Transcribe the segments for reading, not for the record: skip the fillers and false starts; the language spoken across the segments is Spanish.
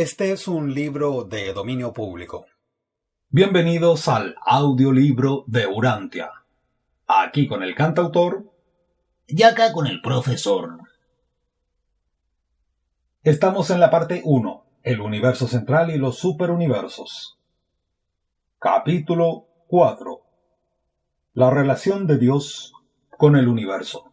Este es un libro de dominio público. Bienvenidos al audiolibro de Urantia. Aquí con el cantautor y acá con el profesor. Estamos en la parte 1, el universo central y los superuniversos. Capítulo 4. La relación de Dios con el universo.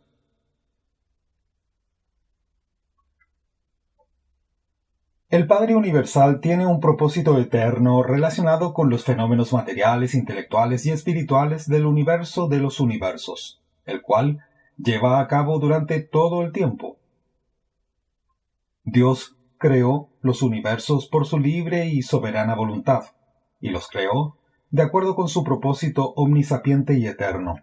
El Padre Universal tiene un propósito eterno relacionado con los fenómenos materiales, intelectuales y espirituales del universo de los universos, el cual lleva a cabo durante todo el tiempo. Dios creó los universos por su libre y soberana voluntad, y los creó de acuerdo con su propósito omnisapiente y eterno.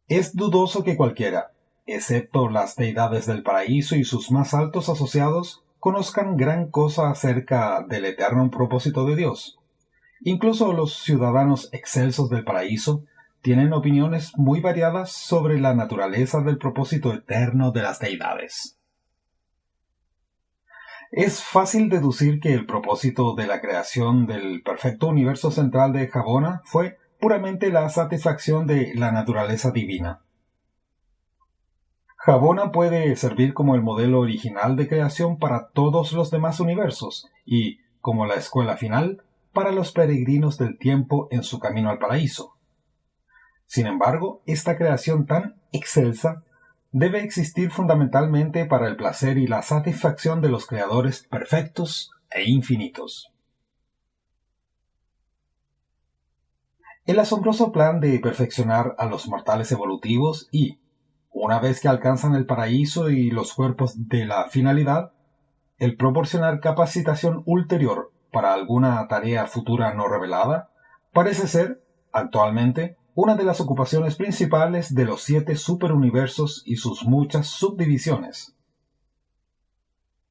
Es dudoso que cualquiera, excepto las deidades del paraíso y sus más altos asociados, conozcan gran cosa acerca del eterno propósito de Dios. Incluso los ciudadanos excelsos del paraíso tienen opiniones muy variadas sobre la naturaleza del propósito eterno de las deidades. Es fácil deducir que el propósito de la creación del perfecto universo central de Jabona fue puramente la satisfacción de la naturaleza divina. Jabona puede servir como el modelo original de creación para todos los demás universos y, como la escuela final, para los peregrinos del tiempo en su camino al paraíso. Sin embargo, esta creación tan excelsa debe existir fundamentalmente para el placer y la satisfacción de los creadores perfectos e infinitos. El asombroso plan de perfeccionar a los mortales evolutivos y, una vez que alcanzan el paraíso y los cuerpos de la finalidad, el proporcionar capacitación ulterior para alguna tarea futura no revelada, parece ser, actualmente, una de las ocupaciones principales de los 7 superuniversos y sus muchas subdivisiones.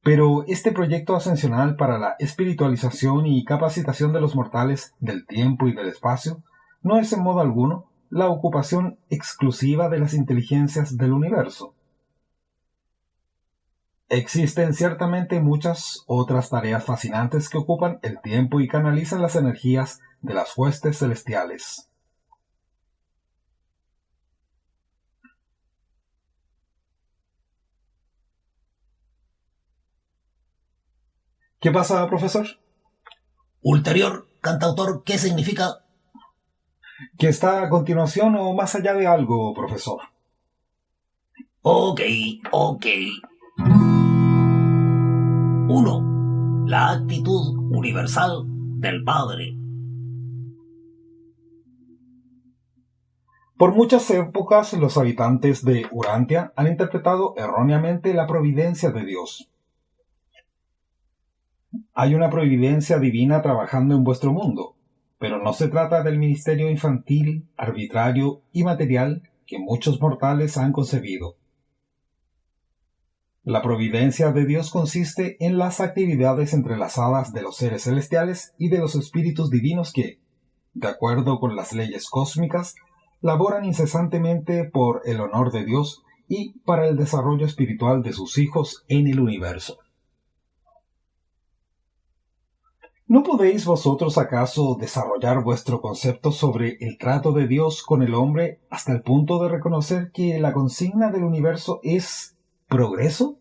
Pero este proyecto ascensional para la espiritualización y capacitación de los mortales del tiempo y del espacio no es en modo alguno la ocupación exclusiva de las inteligencias del universo. Existen ciertamente muchas otras tareas fascinantes que ocupan el tiempo y canalizan las energías de las huestes celestiales. ¿Qué pasa, profesor? Ulterior, cantautor, ¿qué significa? Que está a continuación o más allá de algo, profesor. Ok. 1. La actitud universal del Padre. Por muchas épocas, los habitantes de Urantia han interpretado erróneamente la providencia de Dios. Hay una providencia divina trabajando en vuestro mundo, pero no se trata del ministerio infantil, arbitrario y material que muchos mortales han concebido. La providencia de Dios consiste en las actividades entrelazadas de los seres celestiales y de los espíritus divinos que, de acuerdo con las leyes cósmicas, laboran incesantemente por el honor de Dios y para el desarrollo espiritual de sus hijos en el universo. ¿No podéis vosotros acaso desarrollar vuestro concepto sobre el trato de Dios con el hombre hasta el punto de reconocer que la consigna del universo es progreso?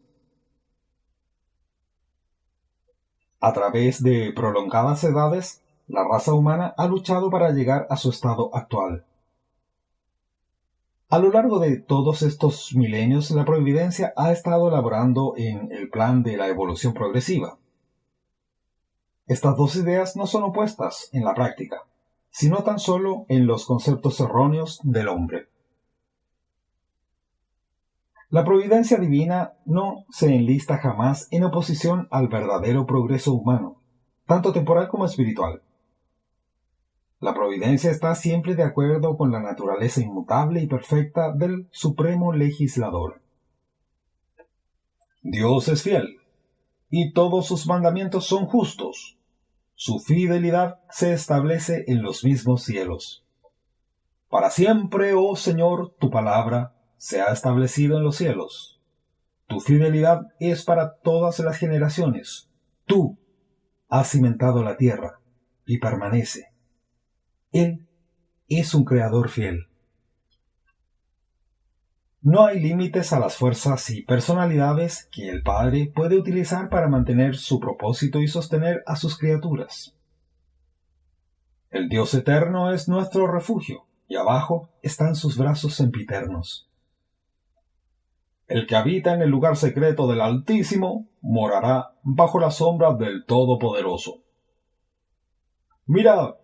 A través de prolongadas edades, la raza humana ha luchado para llegar a su estado actual. A lo largo de todos estos milenios, la providencia ha estado laborando en el plan de la evolución progresiva. Estas dos ideas no son opuestas en la práctica, sino tan solo en los conceptos erróneos del hombre. La providencia divina no se enlista jamás en oposición al verdadero progreso humano, tanto temporal como espiritual. La providencia está siempre de acuerdo con la naturaleza inmutable y perfecta del Supremo Legislador. Dios es fiel, y todos sus mandamientos son justos. Su fidelidad se establece en los mismos cielos. Para siempre, oh Señor, tu palabra se ha establecido en los cielos. Tu fidelidad es para todas las generaciones. Tú has cimentado la tierra y permanece. Él es un creador fiel. No hay límites a las fuerzas y personalidades que el Padre puede utilizar para mantener su propósito y sostener a sus criaturas. El Dios eterno es nuestro refugio, y abajo están sus brazos sempiternos. El que habita en el lugar secreto del Altísimo morará bajo la sombra del Todopoderoso. Mirad,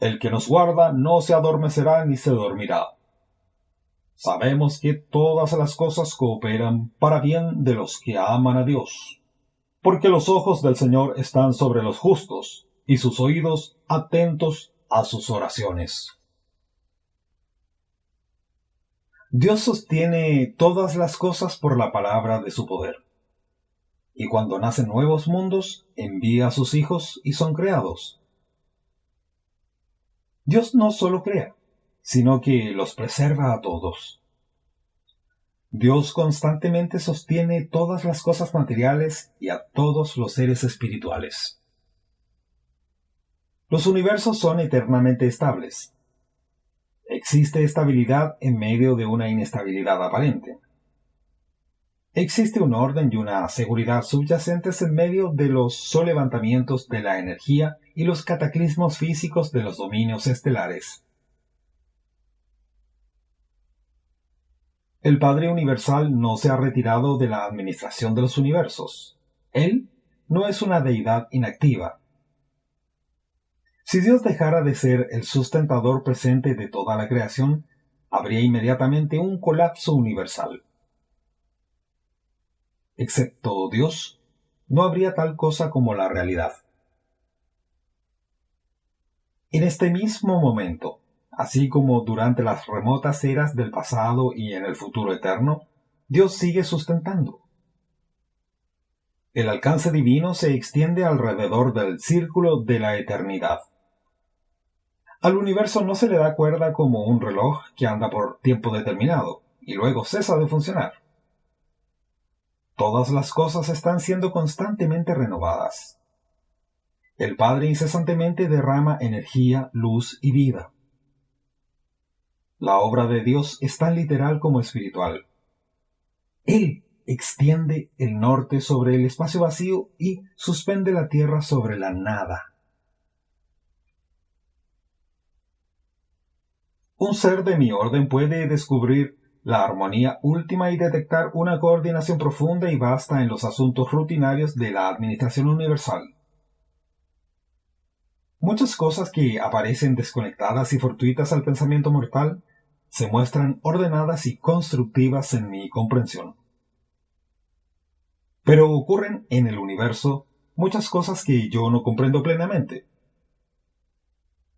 el que nos guarda no se adormecerá ni se dormirá. Sabemos que todas las cosas cooperan para bien de los que aman a Dios, porque los ojos del Señor están sobre los justos, y sus oídos atentos a sus oraciones. Dios sostiene todas las cosas por la palabra de su poder, y cuando nacen nuevos mundos, envía a sus hijos y son creados. Dios no solo crea, sino que los preserva a todos. Dios constantemente sostiene todas las cosas materiales y a todos los seres espirituales. Los universos son eternamente estables. Existe estabilidad en medio de una inestabilidad aparente. Existe un orden y una seguridad subyacentes en medio de los solevantamientos de la energía y los cataclismos físicos de los dominios estelares. El Padre Universal no se ha retirado de la administración de los universos. Él no es una deidad inactiva. Si Dios dejara de ser el sustentador presente de toda la creación, habría inmediatamente un colapso universal. Excepto Dios, no habría tal cosa como la realidad. En este mismo momento, así como durante las remotas eras del pasado y en el futuro eterno, Dios sigue sustentando. El alcance divino se extiende alrededor del círculo de la eternidad. Al universo no se le da cuerda como un reloj que anda por tiempo determinado y luego cesa de funcionar. Todas las cosas están siendo constantemente renovadas. El Padre incesantemente derrama energía, luz y vida. La obra de Dios es tan literal como espiritual. Él extiende el norte sobre el espacio vacío y suspende la tierra sobre la nada. Un ser de mi orden puede descubrir la armonía última y detectar una coordinación profunda y vasta en los asuntos rutinarios de la administración universal. Muchas cosas que aparecen desconectadas y fortuitas al pensamiento mortal se muestran ordenadas y constructivas en mi comprensión. Pero ocurren en el universo muchas cosas que yo no comprendo plenamente.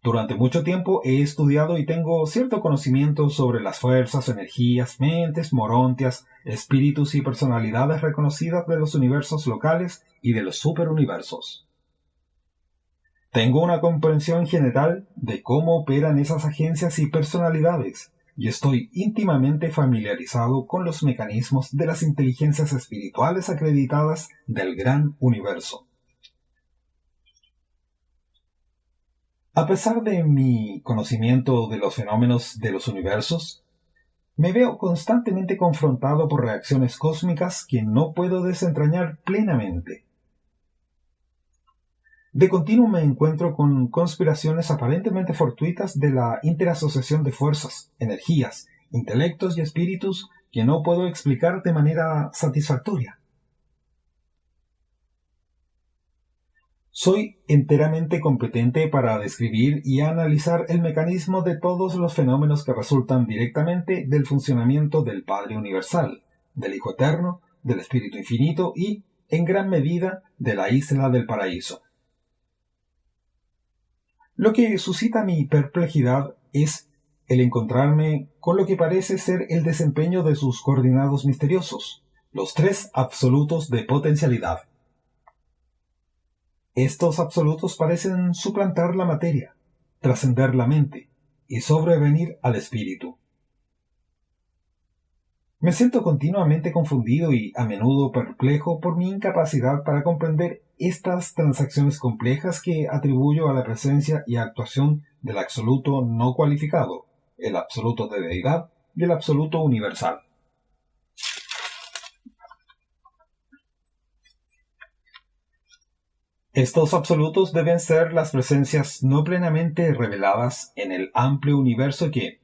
Durante mucho tiempo he estudiado y tengo cierto conocimiento sobre las fuerzas, energías, mentes, morontias, espíritus y personalidades reconocidas de los universos locales y de los superuniversos. Tengo una comprensión general de cómo operan esas agencias y personalidades, y estoy íntimamente familiarizado con los mecanismos de las inteligencias espirituales acreditadas del gran universo. A pesar de mi conocimiento de los fenómenos de los universos, me veo constantemente confrontado por reacciones cósmicas que no puedo desentrañar plenamente. De continuo me encuentro con conspiraciones aparentemente fortuitas de la interasociación de fuerzas, energías, intelectos y espíritus que no puedo explicar de manera satisfactoria. Soy enteramente competente para describir y analizar el mecanismo de todos los fenómenos que resultan directamente del funcionamiento del Padre Universal, del Hijo Eterno, del Espíritu Infinito y, en gran medida, de la Isla del Paraíso. Lo que suscita mi perplejidad es el encontrarme con lo que parece ser el desempeño de sus coordinados misteriosos, los tres absolutos de potencialidad. Estos absolutos parecen suplantar la materia, trascender la mente y sobrevenir al espíritu. Me siento continuamente confundido y a menudo perplejo por mi incapacidad para comprender estas transacciones complejas que atribuyo a la presencia y actuación del absoluto no cualificado, el absoluto de deidad y el absoluto universal. Estos absolutos deben ser las presencias no plenamente reveladas en el amplio universo que,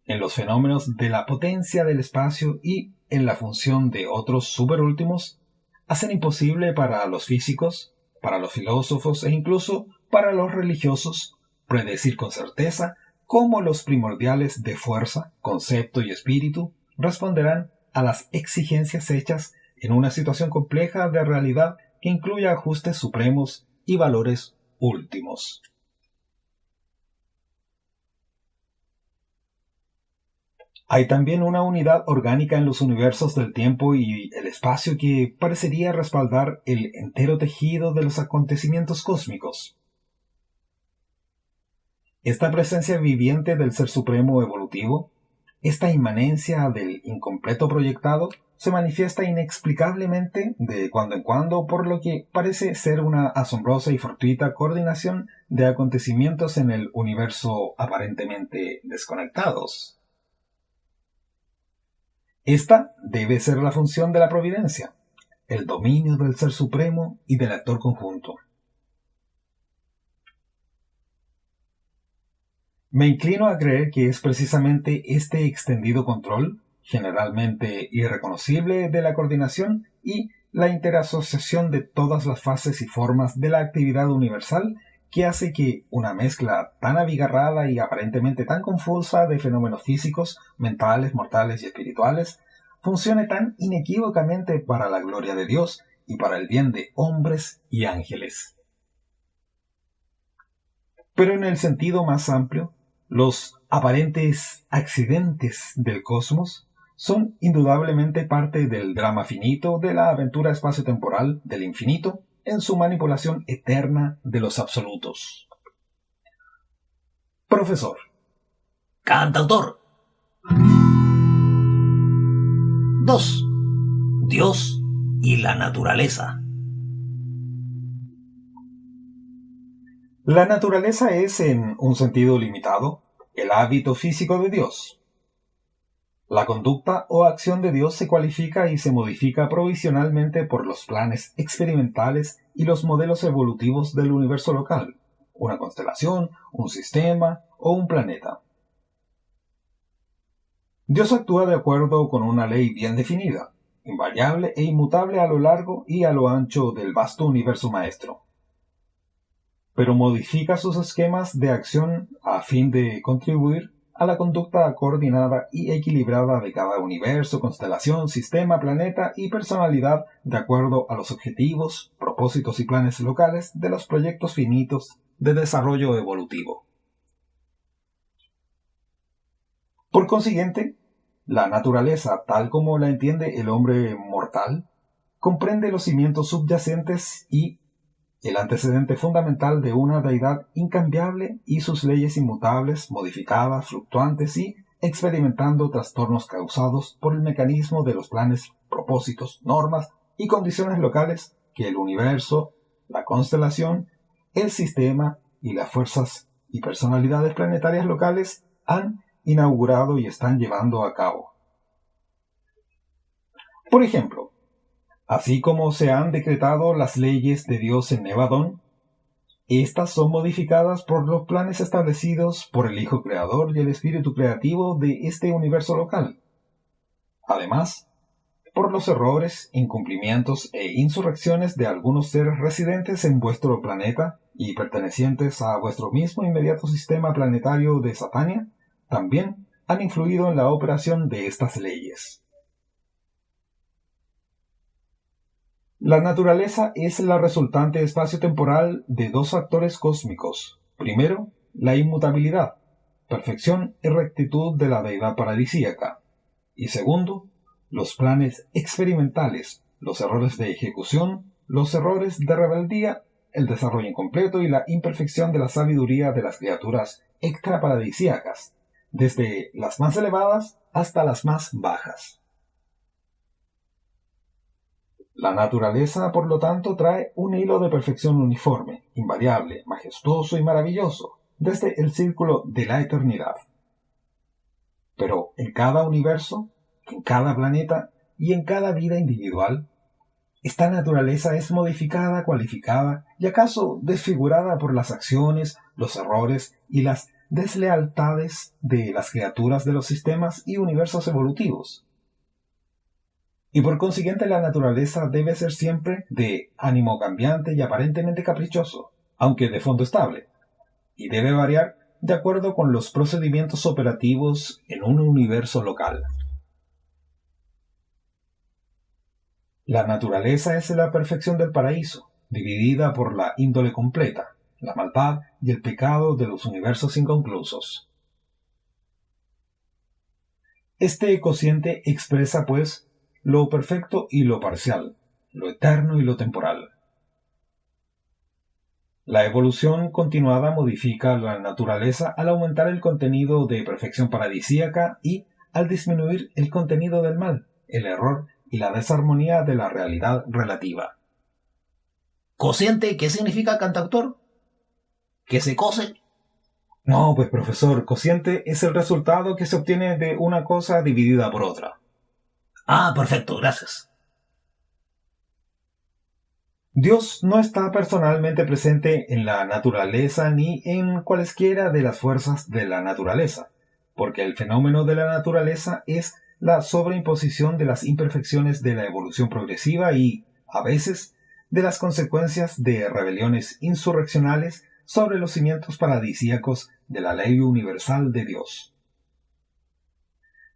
en los fenómenos de la potencia del espacio y en la función de otros superúltimos, hacen imposible para los físicos, para los filósofos e incluso para los religiosos predecir con certeza cómo los primordiales de fuerza, concepto y espíritu responderán a las exigencias hechas en una situación compleja de realidad que incluya ajustes supremos y valores últimos. Hay también una unidad orgánica en los universos del tiempo y el espacio que parecería respaldar el entero tejido de los acontecimientos cósmicos. Esta presencia viviente del Ser Supremo evolutivo, esta inmanencia del incompleto proyectado, se manifiesta inexplicablemente de cuando en cuando por lo que parece ser una asombrosa y fortuita coordinación de acontecimientos en el universo aparentemente desconectados. Esta debe ser la función de la providencia, el dominio del Ser Supremo y del actor conjunto. Me inclino a creer que es precisamente este extendido control, generalmente irreconocible, de la coordinación y la interasociación de todas las fases y formas de la actividad universal que hace que una mezcla tan abigarrada y aparentemente tan confusa de fenómenos físicos, mentales, mortales y espirituales funcione tan inequívocamente para la gloria de Dios y para el bien de hombres y ángeles. Pero en el sentido más amplio, los aparentes accidentes del cosmos son indudablemente parte del drama finito de la aventura espacio-temporal del infinito en su manipulación eterna de los absolutos. Profesor. Cantautor. 2. Dios y la naturaleza. La naturaleza es, en un sentido limitado, el hábito físico de Dios. La conducta o acción de Dios se cualifica y se modifica provisionalmente por los planes experimentales y los modelos evolutivos del universo local, una constelación, un sistema o un planeta. Dios actúa de acuerdo con una ley bien definida, invariable e inmutable a lo largo y a lo ancho del vasto universo maestro. Pero modifica sus esquemas de acción a fin de contribuir a la conducta coordinada y equilibrada de cada universo, constelación, sistema, planeta y personalidad de acuerdo a los objetivos, propósitos y planes locales de los proyectos finitos de desarrollo evolutivo. Por consiguiente, la naturaleza, tal como la entiende el hombre mortal, comprende los cimientos subyacentes y el antecedente fundamental de una deidad incambiable y sus leyes inmutables, modificadas, fluctuantes y experimentando trastornos causados por el mecanismo de los planes, propósitos, normas y condiciones locales que el universo, la constelación, el sistema y las fuerzas y personalidades planetarias locales han inaugurado y están llevando a cabo. Por ejemplo, así como se han decretado las leyes de Dios en Nevadón, estas son modificadas por los planes establecidos por el Hijo Creador y el Espíritu Creativo de este universo local. Además, por los errores, incumplimientos e insurrecciones de algunos seres residentes en vuestro planeta y pertenecientes a vuestro mismo inmediato sistema planetario de Satania, también han influido en la operación de estas leyes. La naturaleza es la resultante espacio-temporal de dos factores cósmicos. Primero, la inmutabilidad, perfección y rectitud de la deidad paradisíaca. Y segundo, los planes experimentales, los errores de ejecución, los errores de rebeldía, el desarrollo incompleto y la imperfección de la sabiduría de las criaturas extraparadisíacas, desde las más elevadas hasta las más bajas. La naturaleza, por lo tanto, trae un hilo de perfección uniforme, invariable, majestuoso y maravilloso, desde el círculo de la eternidad. Pero en cada universo, en cada planeta y en cada vida individual, esta naturaleza es modificada, cualificada y acaso desfigurada por las acciones, los errores y las deslealtades de las criaturas de los sistemas y universos evolutivos. Y por consiguiente la naturaleza debe ser siempre de ánimo cambiante y aparentemente caprichoso, aunque de fondo estable, y debe variar de acuerdo con los procedimientos operativos en un universo local. La naturaleza es la perfección del paraíso, dividida por la índole completa, la maldad y el pecado de los universos inconclusos. Este cociente expresa, pues, lo perfecto y lo parcial, lo eterno y lo temporal. La evolución continuada modifica la naturaleza al aumentar el contenido de perfección paradisíaca y al disminuir el contenido del mal, el error y la desarmonía de la realidad relativa. ¿Cociente qué significa, cantautor? ¿Qué se cose? No, pues profesor, cociente es el resultado que se obtiene de una cosa dividida por otra. Ah, perfecto, gracias. Dios no está personalmente presente en la naturaleza ni en cualesquiera de las fuerzas de la naturaleza, porque el fenómeno de la naturaleza es la sobreimposición de las imperfecciones de la evolución progresiva y, a veces, de las consecuencias de rebeliones insurreccionales sobre los cimientos paradisíacos de la ley universal de Dios.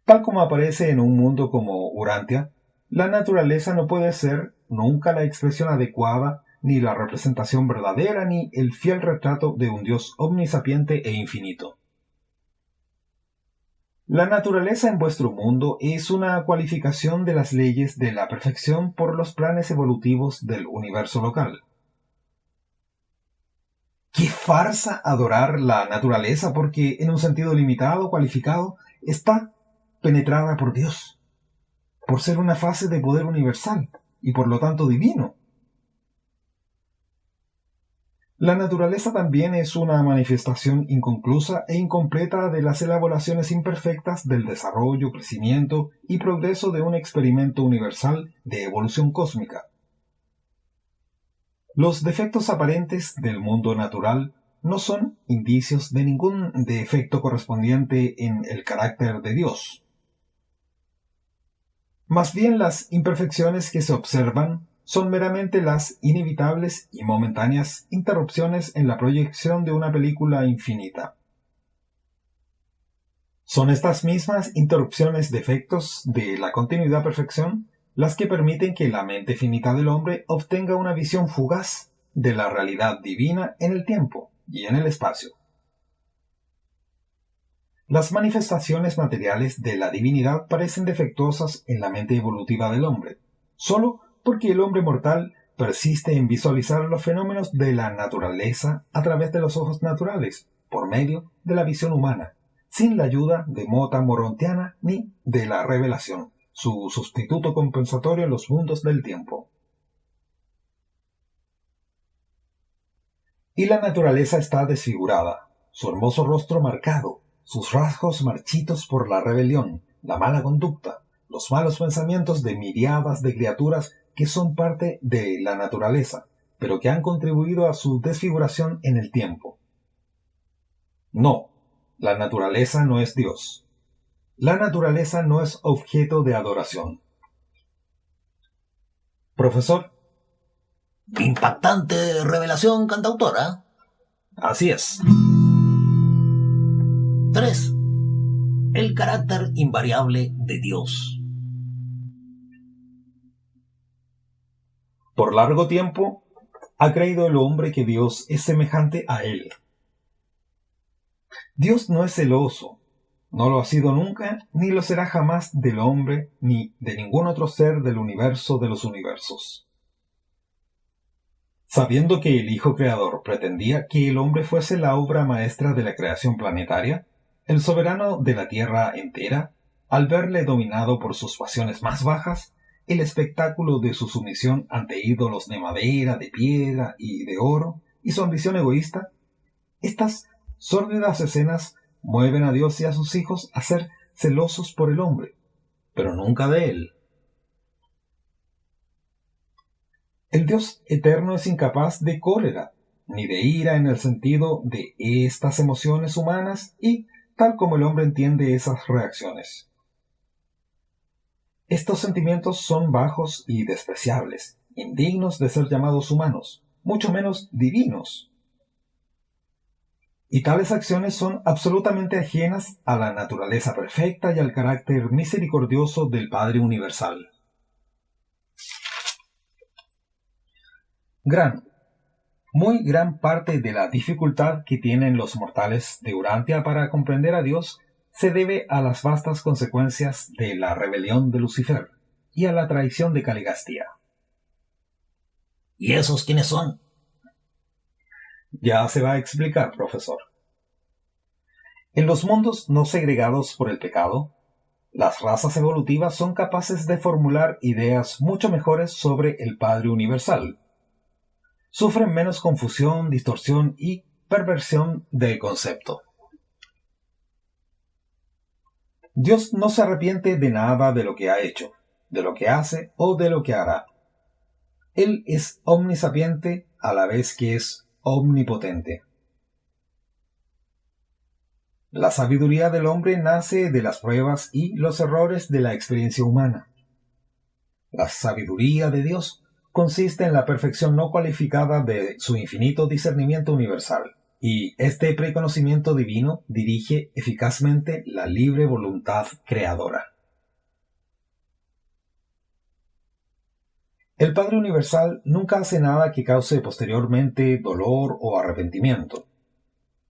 Tal como aparece en un mundo como Urantia, la naturaleza no puede ser nunca la expresión adecuada, ni la representación verdadera, ni el fiel retrato de un Dios omnisapiente e infinito. La naturaleza en vuestro mundo es una cualificación de las leyes de la perfección por los planes evolutivos del universo local. ¡Qué farsa adorar la naturaleza porque, en un sentido limitado, cualificado, está penetrada por Dios, por ser una fase de poder universal y por lo tanto divino! La naturaleza también es una manifestación inconclusa e incompleta de las elaboraciones imperfectas del desarrollo, crecimiento y progreso de un experimento universal de evolución cósmica. Los defectos aparentes del mundo natural no son indicios de ningún defecto correspondiente en el carácter de Dios. Más bien las imperfecciones que se observan son meramente las inevitables y momentáneas interrupciones en la proyección de una película infinita. Son estas mismas interrupciones de efectos de la continuidad perfección las que permiten que la mente finita del hombre obtenga una visión fugaz de la realidad divina en el tiempo y en el espacio. Las manifestaciones materiales de la divinidad parecen defectuosas en la mente evolutiva del hombre, solo porque el hombre mortal persiste en visualizar los fenómenos de la naturaleza a través de los ojos naturales, por medio de la visión humana, sin la ayuda de mota morontiana ni de la revelación, su sustituto compensatorio en los mundos del tiempo. Y la naturaleza está desfigurada, su hermoso rostro marcado, sus rasgos marchitos por la rebelión, la mala conducta, los malos pensamientos de miriadas de criaturas que son parte de la naturaleza, pero que han contribuido a su desfiguración en el tiempo. No, la naturaleza no es Dios. La naturaleza no es objeto de adoración. Profesor. Impactante revelación, cantautora. Así es. 3. El carácter invariable de Dios. Por largo tiempo ha creído el hombre que Dios es semejante a él. Dios no es celoso, no lo ha sido nunca, ni lo será jamás del hombre, ni de ningún otro ser del universo de los universos. Sabiendo que el Hijo Creador pretendía que el hombre fuese la obra maestra de la creación planetaria, el soberano de la tierra entera, al verle dominado por sus pasiones más bajas, el espectáculo de su sumisión ante ídolos de madera, de piedra y de oro, y su ambición egoísta, estas sórdidas escenas mueven a Dios y a sus hijos a ser celosos por el hombre, pero nunca de él. El Dios eterno es incapaz de cólera, ni de ira en el sentido de estas emociones humanas y tal como el hombre entiende esas reacciones. Estos sentimientos son bajos y despreciables, indignos de ser llamados humanos, mucho menos divinos. Y tales acciones son absolutamente ajenas a la naturaleza perfecta y al carácter misericordioso del Padre Universal. Muy gran parte de la dificultad que tienen los mortales de Urantia para comprender a Dios se debe a las vastas consecuencias de la rebelión de Lucifer y a la traición de Caligastía. ¿Y esos quiénes son? Ya se va a explicar, profesor. En los mundos no segregados por el pecado, las razas evolutivas son capaces de formular ideas mucho mejores sobre el Padre Universal. Sufren menos confusión, distorsión y perversión del concepto. Dios no se arrepiente de nada de lo que ha hecho, de lo que hace o de lo que hará. Él es omnisapiente a la vez que es omnipotente. La sabiduría del hombre nace de las pruebas y los errores de la experiencia humana. La sabiduría de Dios consiste en la perfección no cualificada de su infinito discernimiento universal, y este preconocimiento divino dirige eficazmente la libre voluntad creadora. El Padre Universal nunca hace nada que cause posteriormente dolor o arrepentimiento,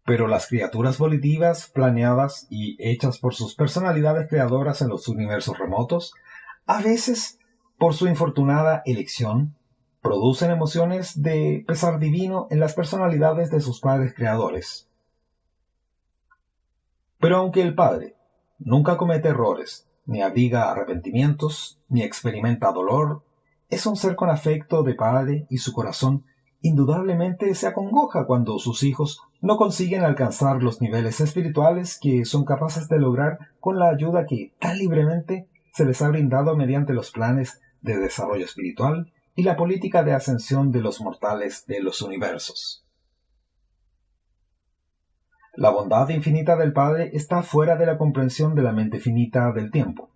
pero las criaturas volitivas, planeadas y hechas por sus personalidades creadoras en los universos remotos, a veces, por su infortunada elección, producen emociones de pesar divino en las personalidades de sus padres creadores. Pero aunque el Padre nunca comete errores, ni abriga arrepentimientos, ni experimenta dolor, es un ser con afecto de padre y su corazón indudablemente se acongoja cuando sus hijos no consiguen alcanzar los niveles espirituales que son capaces de lograr con la ayuda que tan libremente se les ha brindado mediante los planes de desarrollo espiritual y la política de ascensión de los mortales de los universos. La bondad infinita del Padre está fuera de la comprensión de la mente finita del tiempo.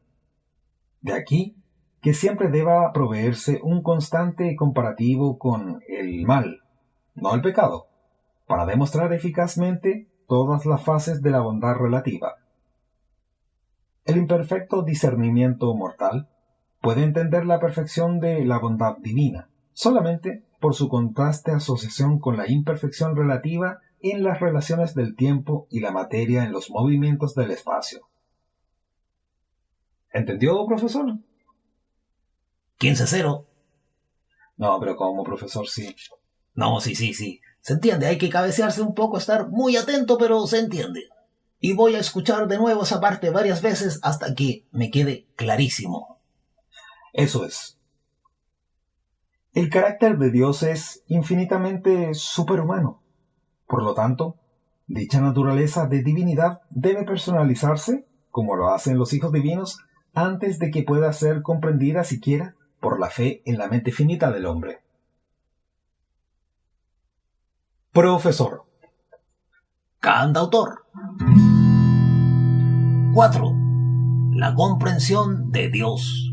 De aquí que siempre deba proveerse un constante comparativo con el mal, no el pecado, para demostrar eficazmente todas las fases de la bondad relativa. El imperfecto discernimiento mortal puede entender la perfección de la bondad divina, solamente por su contraste asociación con la imperfección relativa en las relaciones del tiempo y la materia en los movimientos del espacio. ¿Entendió, profesor? 15-0. No, pero ¿cómo, profesor? Sí. No, sí. Se entiende, hay que cabecearse un poco, estar muy atento, pero se entiende. Y voy a escuchar de nuevo esa parte varias veces hasta que me quede clarísimo. Eso es. El carácter de Dios es infinitamente superhumano. Por lo tanto, dicha naturaleza de divinidad debe personalizarse, como lo hacen los hijos divinos, antes de que pueda ser comprendida siquiera por la fe en la mente finita del hombre. Profesor. Cantautor. 4. La comprensión de Dios.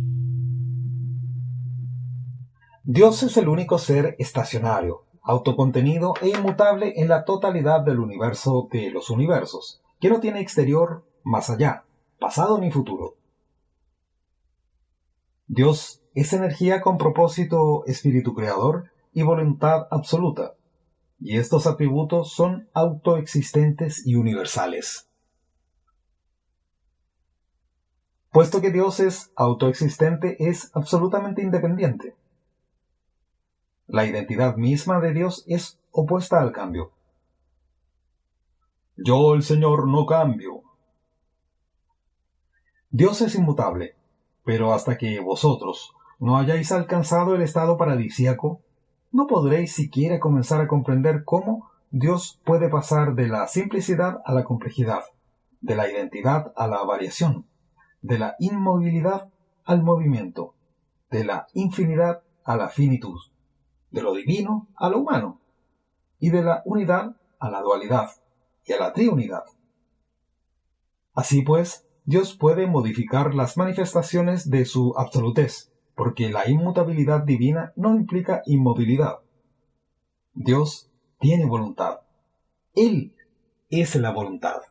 Dios es el único ser estacionario, autocontenido e inmutable en la totalidad del universo de los universos, que no tiene exterior más allá, pasado ni futuro. Dios es energía con propósito espíritu creador y voluntad absoluta, y estos atributos son autoexistentes y universales. Puesto que Dios es autoexistente, es absolutamente independiente. La identidad misma de Dios es opuesta al cambio. Yo, el Señor, no cambio. Dios es inmutable, pero hasta que vosotros, no hayáis alcanzado el estado paradisíaco, no podréis siquiera comenzar a comprender cómo Dios puede pasar de la simplicidad a la complejidad, de la identidad a la variación, de la inmovilidad al movimiento, de la infinidad a la finitud, de lo divino a lo humano, y de la unidad a la dualidad y a la triunidad. Así pues, Dios puede modificar las manifestaciones de su absolutez, porque la inmutabilidad divina no implica inmovilidad. Dios tiene voluntad. Él es la voluntad.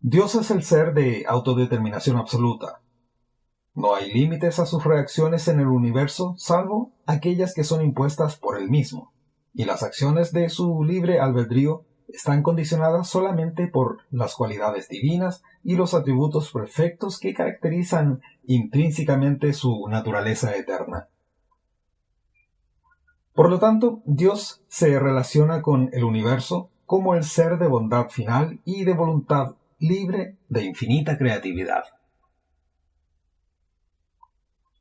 Dios es el ser de autodeterminación absoluta. No hay límites a sus reacciones en el universo, salvo aquellas que son impuestas por él mismo, y las acciones de su libre albedrío están condicionadas solamente por las cualidades divinas y los atributos perfectos que caracterizan intrínsecamente su naturaleza eterna. Por lo tanto, Dios se relaciona con el universo como el ser de bondad final y de voluntad libre de infinita creatividad.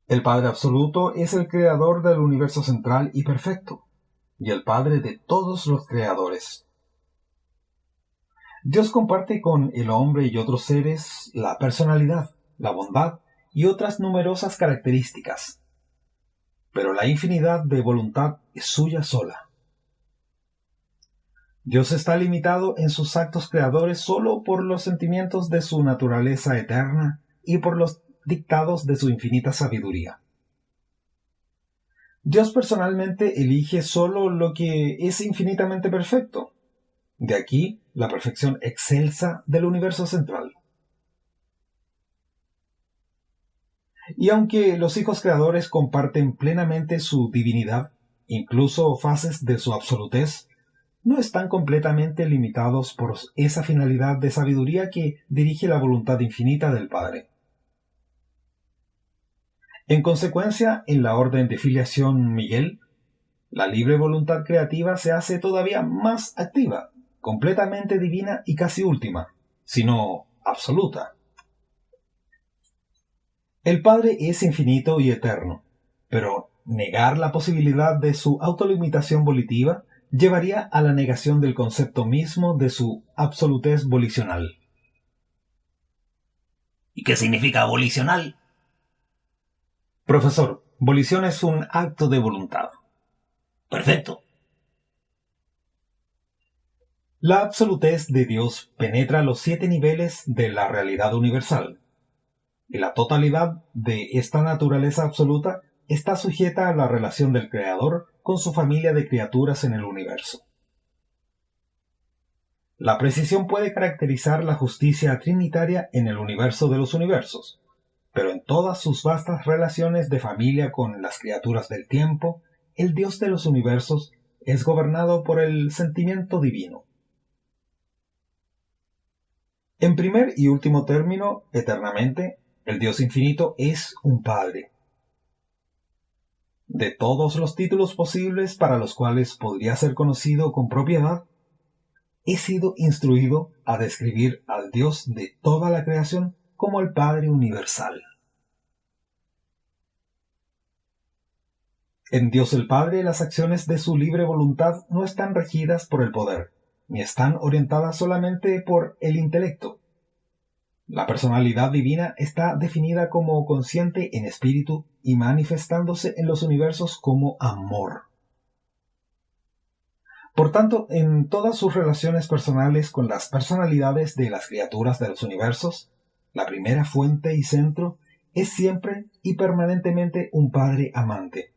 El Padre Absoluto es el creador del universo central y perfecto, y el Padre de todos los creadores. Dios comparte con el hombre y otros seres la personalidad, la bondad y otras numerosas características, pero la infinidad de voluntad es suya sola. Dios está limitado en sus actos creadores solo por los sentimientos de su naturaleza eterna y por los dictados de su infinita sabiduría. Dios personalmente elige solo lo que es infinitamente perfecto. De aquí la perfección excelsa del universo central. Y aunque los hijos creadores comparten plenamente su divinidad, incluso fases de su absolutez, no están completamente limitados por esa finalidad de sabiduría que dirige la voluntad infinita del Padre. En consecuencia, en la orden de filiación Miguel, la libre voluntad creativa se hace todavía más activa, completamente divina y casi última, sino absoluta. El Padre es infinito y eterno, pero negar la posibilidad de su autolimitación volitiva llevaría a la negación del concepto mismo de su absolutez volicional. ¿Y qué significa volicional? Profesor, volición es un acto de voluntad. Perfecto. La absolutez de Dios penetra los 7 niveles de la realidad universal, y la totalidad de esta naturaleza absoluta está sujeta a la relación del Creador con su familia de criaturas en el universo. La precisión puede caracterizar la justicia trinitaria en el universo de los universos, pero en todas sus vastas relaciones de familia con las criaturas del tiempo, el Dios de los universos es gobernado por el sentimiento divino. En primer y último término, eternamente, el Dios infinito es un Padre. De todos los títulos posibles para los cuales podría ser conocido con propiedad, he sido instruido a describir al Dios de toda la creación como el Padre universal. En Dios el Padre, las acciones de su libre voluntad no están regidas por el poder, ni están orientadas solamente por el intelecto. La personalidad divina está definida como consciente en espíritu y manifestándose en los universos como amor. Por tanto, en todas sus relaciones personales con las personalidades de las criaturas de los universos, la primera fuente y centro es siempre y permanentemente un Padre amante.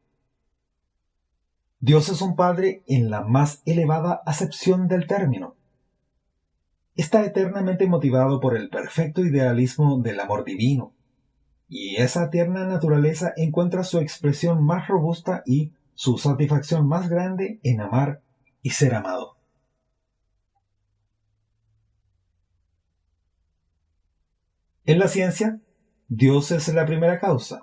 Dios es un Padre en la más elevada acepción del término. Está eternamente motivado por el perfecto idealismo del amor divino, y esa tierna naturaleza encuentra su expresión más robusta y su satisfacción más grande en amar y ser amado. En la ciencia, Dios es la primera causa.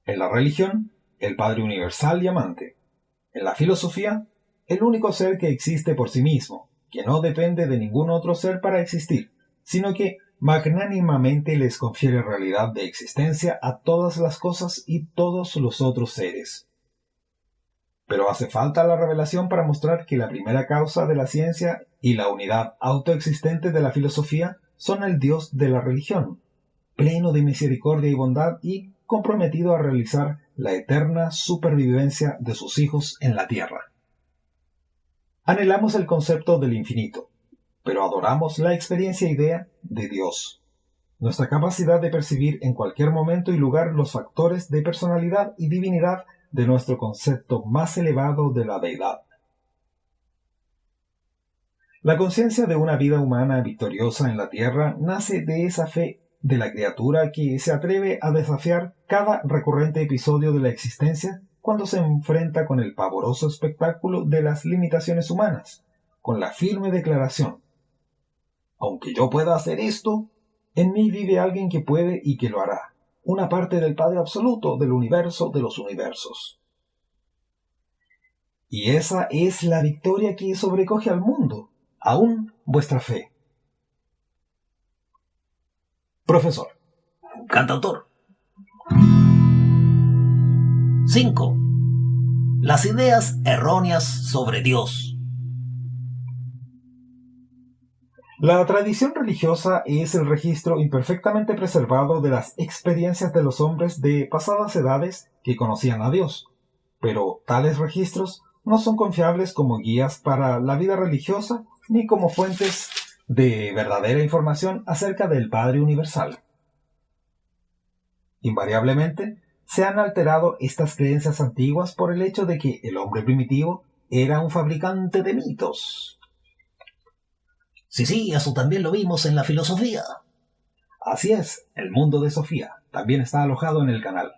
En la religión, el Padre universal y amante. En la filosofía, el único ser que existe por sí mismo, que no depende de ningún otro ser para existir, sino que magnánimamente les confiere realidad de existencia a todas las cosas y todos los otros seres. Pero hace falta la revelación para mostrar que la primera causa de la ciencia y la unidad autoexistente de la filosofía son el Dios de la religión, pleno de misericordia y bondad y comprometido a realizar la eterna supervivencia de sus hijos en la tierra. Anhelamos el concepto del infinito, pero adoramos la experiencia idea de Dios, nuestra capacidad de percibir en cualquier momento y lugar los factores de personalidad y divinidad de nuestro concepto más elevado de la deidad. La conciencia de una vida humana victoriosa en la tierra nace de esa fe de la criatura que se atreve a desafiar cada recurrente episodio de la existencia cuando se enfrenta con el pavoroso espectáculo de las limitaciones humanas, con la firme declaración: aunque yo pueda hacer esto, en mí vive alguien que puede y que lo hará, una parte del Padre Absoluto del universo de los universos. Y esa es la victoria que sobrecoge al mundo, aún vuestra fe. Profesor. Cantautor. 5. Las ideas erróneas sobre Dios. La tradición religiosa es el registro imperfectamente preservado de las experiencias de los hombres de pasadas edades que conocían a Dios, pero tales registros no son confiables como guías para la vida religiosa ni como fuentes de verdadera información acerca del Padre Universal. Invariablemente, se han alterado estas creencias antiguas por el hecho de que el hombre primitivo era un fabricante de mitos. Sí, eso también lo vimos en la filosofía. Así es, el mundo de Sofía también está alojado en el canal.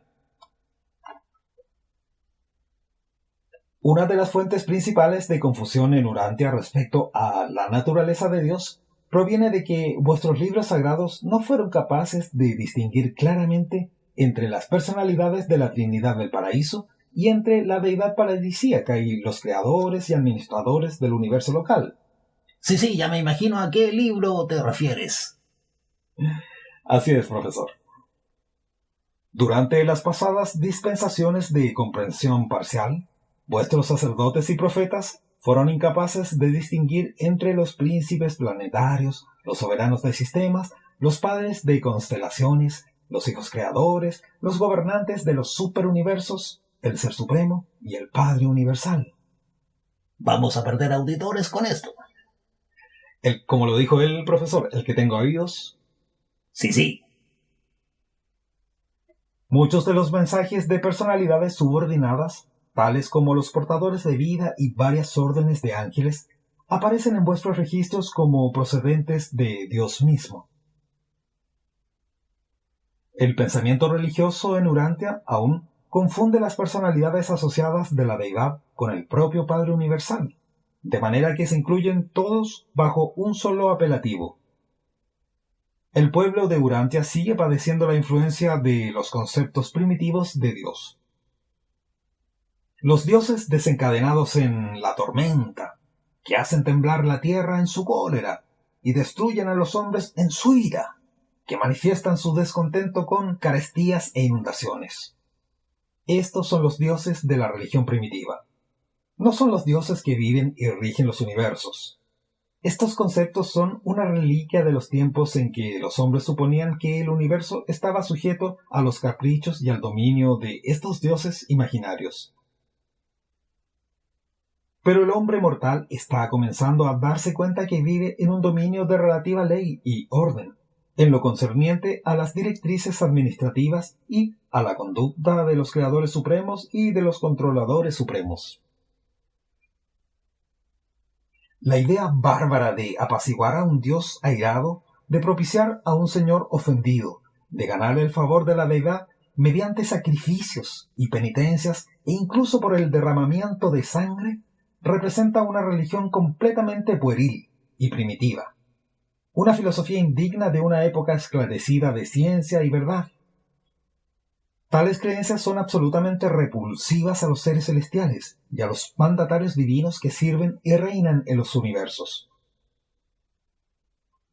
Una de las fuentes principales de confusión en Urantia respecto a la naturaleza de Dios proviene de que vuestros libros sagrados no fueron capaces de distinguir claramente entre las personalidades de la Trinidad del Paraíso y entre la deidad paradisíaca y los creadores y administradores del universo local. Sí, ya me imagino a qué libro te refieres. Así es, profesor. Durante las pasadas dispensaciones de comprensión parcial, vuestros sacerdotes y profetas fueron incapaces de distinguir entre los príncipes planetarios, los soberanos de sistemas, los padres de constelaciones, los hijos creadores, los gobernantes de los superuniversos, el Ser Supremo y el Padre Universal. Vamos a perder auditores con esto. Como lo dijo el profesor, el que tenga oídos. Sí. Muchos de los mensajes de personalidades subordinadas, tales como los portadores de vida y varias órdenes de ángeles, aparecen en vuestros registros como procedentes de Dios mismo. El pensamiento religioso en Urantia aún confunde las personalidades asociadas de la deidad con el propio Padre Universal, de manera que se incluyen todos bajo un solo apelativo. El pueblo de Urantia sigue padeciendo la influencia de los conceptos primitivos de Dios. Los dioses desencadenados en la tormenta, que hacen temblar la tierra en su cólera y destruyen a los hombres en su ira, que manifiestan su descontento con carestías e inundaciones. Estos son los dioses de la religión primitiva. No son los dioses que viven y rigen los universos. Estos conceptos son una reliquia de los tiempos en que los hombres suponían que el universo estaba sujeto a los caprichos y al dominio de estos dioses imaginarios. Pero el hombre mortal está comenzando a darse cuenta que vive en un dominio de relativa ley y orden, en lo concerniente a las directrices administrativas y a la conducta de los creadores supremos y de los controladores supremos. La idea bárbara de apaciguar a un dios airado, de propiciar a un señor ofendido, de ganar el favor de la deidad mediante sacrificios y penitencias e incluso por el derramamiento de sangre, representa una religión completamente pueril y primitiva, una filosofía indigna de una época esclarecida de ciencia y verdad. Tales creencias son absolutamente repulsivas a los seres celestiales y a los mandatarios divinos que sirven y reinan en los universos.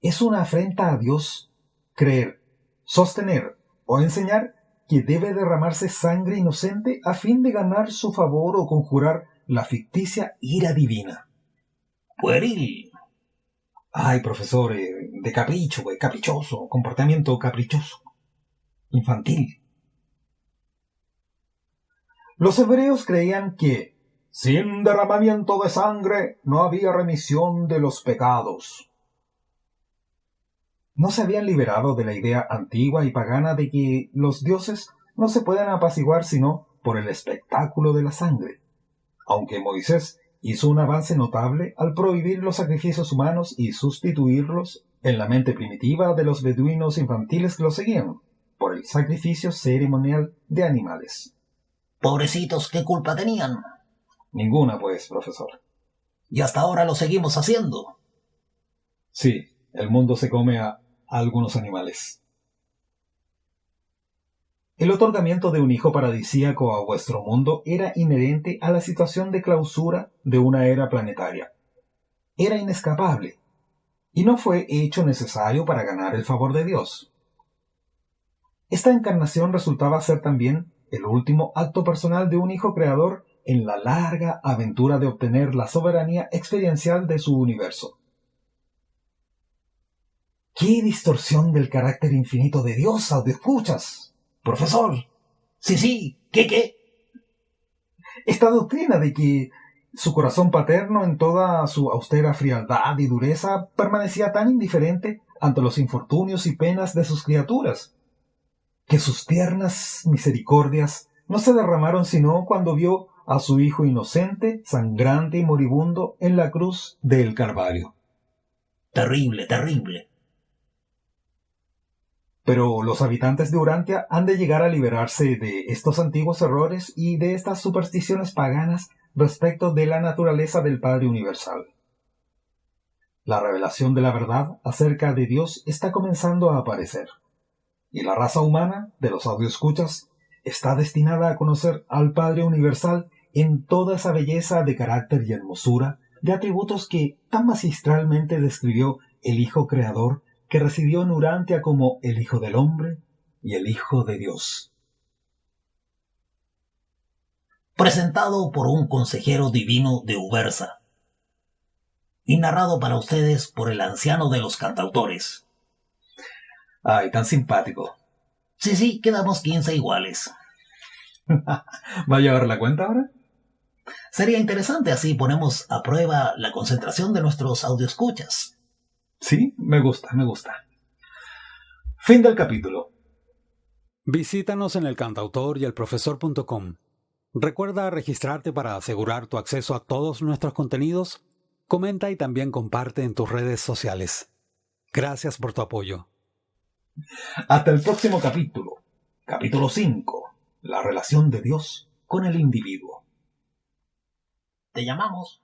Es una afrenta a Dios creer, sostener o enseñar que debe derramarse sangre inocente a fin de ganar su favor o conjurar la ficticia ira divina. Pueril. Ay, profesor, de capricho, caprichoso, comportamiento caprichoso, infantil. Los hebreos creían que sin derramamiento de sangre no había remisión de los pecados. No se habían liberado de la idea antigua y pagana de que los dioses no se pueden apaciguar sino por el espectáculo de la sangre, aunque Moisés hizo un avance notable al prohibir los sacrificios humanos y sustituirlos, en la mente primitiva de los beduinos infantiles que lo seguían, por el sacrificio ceremonial de animales. Pobrecitos, ¿qué culpa tenían? Ninguna, pues, profesor. Y hasta ahora lo seguimos haciendo. Sí, el mundo se come a algunos animales. El otorgamiento de un hijo paradisíaco a vuestro mundo era inherente a la situación de clausura de una era planetaria. Era inescapable, y no fue hecho necesario para ganar el favor de Dios. Esta encarnación resultaba ser también el último acto personal de un hijo creador en la larga aventura de obtener la soberanía experiencial de su universo. ¡Qué distorsión del carácter infinito de Dios, audioescuchas! ¡Profesor! Sí, ¿qué? Esta doctrina de que su corazón paterno, en toda su austera frialdad y dureza, permanecía tan indiferente ante los infortunios y penas de sus criaturas, que sus tiernas misericordias no se derramaron sino cuando vio a su hijo inocente, sangrante y moribundo en la cruz del Calvario. Terrible, terrible. Pero los habitantes de Urantia han de llegar a liberarse de estos antiguos errores y de estas supersticiones paganas respecto de la naturaleza del Padre Universal. La revelación de la verdad acerca de Dios está comenzando a aparecer, y la raza humana de los audioescuchas está destinada a conocer al Padre Universal en toda esa belleza de carácter y hermosura de atributos que tan magistralmente describió el Hijo Creador que residió en Urantia como el Hijo del Hombre y el Hijo de Dios. Presentado por un consejero divino de Ubersa. Y narrado para ustedes por el anciano de los cantautores. Ay, tan simpático. Sí, quedamos 15 iguales. ¿Va a llevar la cuenta ahora? Sería interesante, así ponemos a prueba la concentración de nuestros audioescuchas. Sí, me gusta. Fin del capítulo. Visítanos en elcantautoryelprofesor.com. Recuerda registrarte para asegurar tu acceso a todos nuestros contenidos. Comenta y también comparte en tus redes sociales. Gracias por tu apoyo. Hasta el próximo capítulo. Capítulo 5. La relación de Dios con el individuo. Te llamamos.